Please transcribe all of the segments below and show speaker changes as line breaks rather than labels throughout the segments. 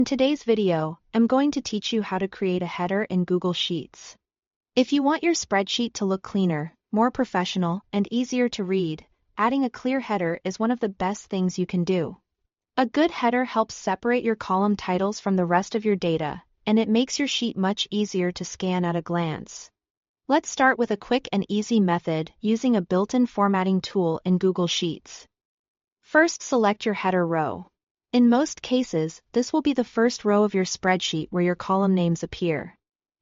In today's video, I'm going to teach you how to create a header in Google Sheets. If you want your spreadsheet to look cleaner, more professional, and easier to read, adding a clear header is one of the best things you can do. A good header helps separate your column titles from the rest of your data, and it makes your sheet much easier to scan at a glance. Let's start with a quick and easy method using a built-in formatting tool in Google Sheets. First, select your header row. In most cases, this will be the first row of your spreadsheet where your column names appear.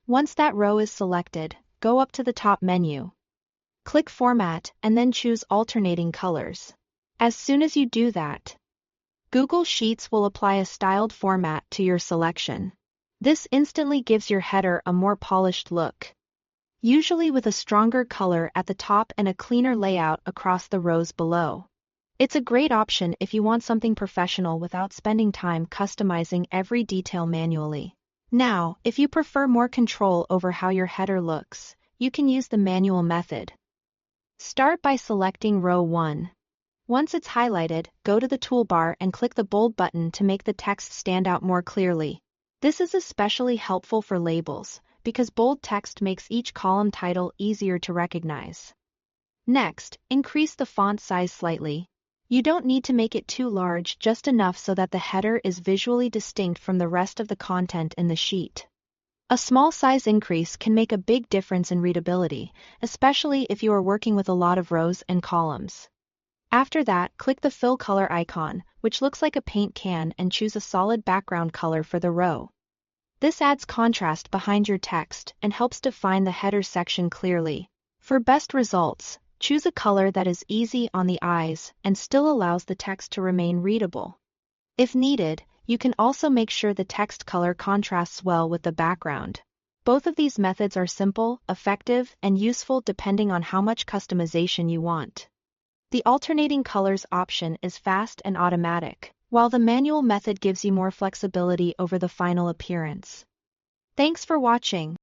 Once that row is selected, go up to the top menu. Click Format and then choose Alternating Colors. As soon as you do that, Google Sheets will apply a styled format to your selection. This instantly gives your header a more polished look, usually with a stronger color at the top and a cleaner layout across the rows below. It's a great option if you want something professional without spending time customizing every detail manually. Now, if you prefer more control over how your header looks, you can use the manual method. Start by selecting row 1. Once it's highlighted, go to the toolbar and click the bold button to make the text stand out more clearly. This is especially helpful for labels, because bold text makes each column title easier to recognize. Next, increase the font size slightly. You don't need to make it too large, just enough so that the header is visually distinct from the rest of the content in the sheet. A small size increase can make a big difference in readability, especially if you are working with a lot of rows and columns. After that, click the fill color icon, which looks like a paint can, and choose a solid background color for the row. This adds contrast behind your text and helps define the header section clearly. For best results, choose a color that is easy on the eyes and still allows the text to remain readable. If needed, you can also make sure the text color contrasts well with the background. Both of these methods are simple, effective, and useful depending on how much customization you want. The alternating colors option is fast and automatic, while the manual method gives you more flexibility over the final appearance. Thanks for watching.